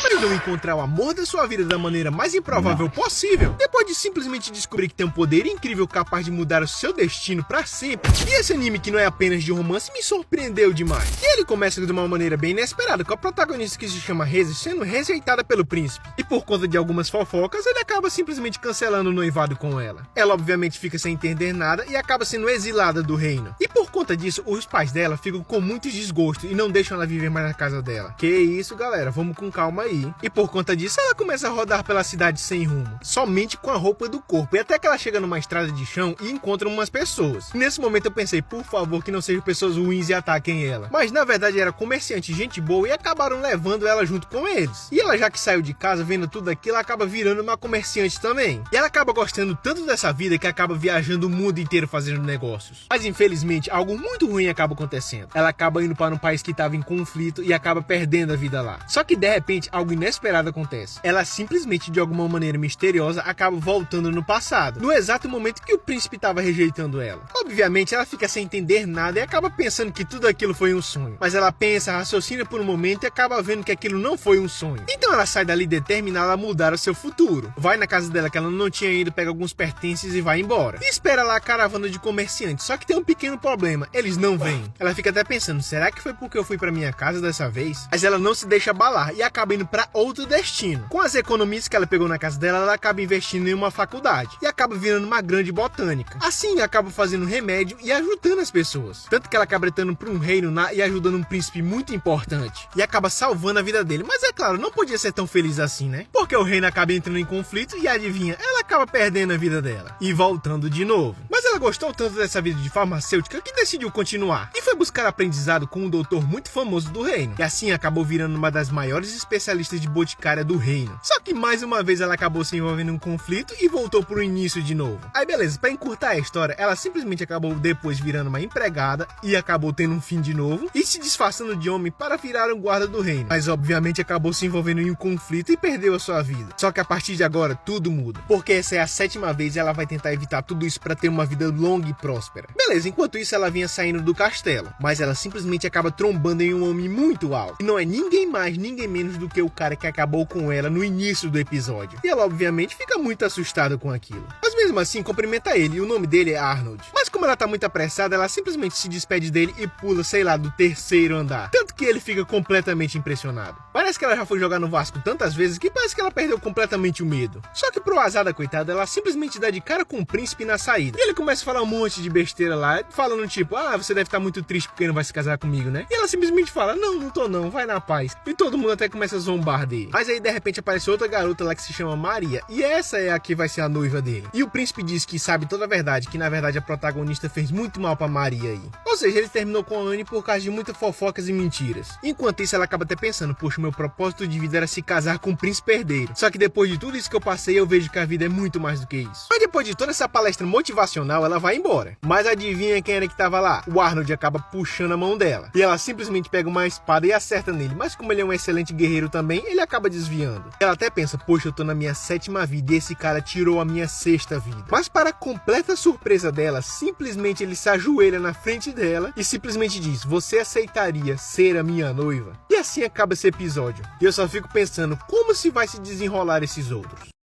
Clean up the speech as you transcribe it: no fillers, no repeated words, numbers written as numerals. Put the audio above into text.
precisam encontrar o amor da sua vida da maneira mais improvável possível, depois de simplesmente descobrir que tem um poder incrível capaz de mudar o seu destino pra sempre. E esse anime, que não é apenas de romance, me surpreendeu demais. E ele começa de uma maneira bem inesperada, com a protagonista, que se chama Reze, sendo rejeitada pelo príncipe. E por conta de algumas fofocas, ele acaba simplesmente cancelando o noivado com ela. Ela obviamente fica sem entender nada e acaba sendo exilada do reino. E por conta disso, os pais dela ficam com muitos desgostos e não deixam ela viver mais na casa dela. Que isso, galera, vamos com calma aí. E por conta disso, ela começa a rodar pela cidade sem rumo, somente com a roupa do corpo, e até que ela chega numa estrada de chão e encontra umas pessoas. E nesse momento eu pensei, por favor, que não sejam pessoas ruins e ataquem ela. Mas na verdade era comerciante, gente boa, e acabaram levando ela junto com eles. E ela, já que saiu de casa vendo tudo aquilo, acaba virando uma comerciante também. E ela acaba gostando tanto dessa vida que acaba viajando o mundo inteiro fazendo negócios. Mas infelizmente algo muito ruim acaba acontecendo. Ela acaba indo para um país que estava em conflito e acaba perdendo a vida lá. Só que de repente algo inesperado acontece. Ela simplesmente, de alguma maneira misteriosa, acaba voltando no passado, no exato momento que o príncipe estava rejeitando ela. Obviamente ela fica sem entender nada e acaba pensando que tudo aquilo foi um sonho. Mas ela pensa, raciocina por um momento e acaba vendo que aquilo não foi um sonho. Então ela sai dali determinada a mudar o seu futuro. Vai na casa dela que ela não tinha ido, pega alguns pertences e vai embora. E espera lá a caravana de comerciantes. Só que tem um pequeno problema, eles não vêm. Ela fica até pensando, será que foi porque eu fui para minha casa dessa vez? Mas ela não se deixa abalar e acaba indo para outro destino. Com as economias que ela pegou na casa dela, ela acaba investindo em uma faculdade e acaba virando uma grande botânica. Assim, acaba fazendo remédio e ajudando as pessoas. Tanto que ela acaba entrando para um reino e ajudando um príncipe muito importante. E acaba salvando a vida dele. Mas é claro, não podia ser tão feliz assim, né? Porque o reino acaba entrando em conflito e adivinha, ela acaba perdendo a vida dela e voltando de novo. Mas ela gostou tanto dessa vida de farmacêutica que decidiu continuar. E foi buscar aprendizado com um doutor muito famoso do reino. E assim acabou virando uma das maiores especialistas de boticária do reino. Só que mais uma vez ela acabou se envolvendo em um conflito e voltou pro início de novo. Aí beleza, pra encurtar a história, ela simplesmente acabou depois virando uma empregada e acabou tendo um fim de novo e se disfarçando de homem para virar um guarda do reino. Mas obviamente acabou se envolvendo em um conflito e perdeu a sua vida. Só que a partir de agora tudo muda, porque essa é a 7ª vez e ela vai tentar evitar tudo isso para ter uma vida longa e próspera. Beleza, enquanto isso ela vinha saindo do castelo, mas ela simplesmente acaba trombando em um homem muito alto. E não é ninguém mais, ninguém menos do que o cara que acabou com ela no início do episódio. E ela obviamente fica muito assustada com aquilo. Mas mesmo assim cumprimenta ele, e o nome dele é Arnold. Mas como ela tá muito apressada, ela simplesmente se despede dele e pula, sei lá, do 3º andar. Tanto que ele fica completamente impressionado. Parece que ela já foi jogar no Vasco tantas vezes que parece que ela perdeu completamente o medo. Só que pro azar da coitada, ela simplesmente dá de cara com o príncipe na saída. E ele começa a falar um monte de besteira lá, falando tipo, você deve estar muito triste porque não vai se casar comigo, né? E ela simplesmente fala, não tô não, vai na paz. E todo mundo até começa a zombar dele. Mas aí de repente aparece outra garota lá que se chama Maria, e essa é a que vai ser a noiva dele. E o príncipe diz que sabe toda a verdade, que na verdade a protagonista fez muito mal pra Maria aí. Ou seja, ele terminou com a Anne por causa de muitas fofocas e mentiras. Enquanto isso, ela acaba até pensando, poxa, meu propósito de vida era se casar com um príncipe herdeiro. Só que depois de tudo isso que eu passei, eu vejo que a vida é muito mais do que isso. Mas depois de toda essa palestra motivacional, ela vai embora. Mas adivinha quem era que tava lá? O Arnold acaba puxando a mão dela. E ela simplesmente pega uma espada e acerta nele. Mas como ele é um excelente guerreiro também, ele acaba desviando. Ela até pensa, poxa, eu tô na minha 7ª vida e esse cara tirou a minha 6ª vida. Mas para completa surpresa dela, simplesmente ele se ajoelha na frente dela e simplesmente diz, você aceitaria ser a minha noiva? E assim acaba esse episódio. E eu só fico pensando, como se vai se desenrolar esses outros?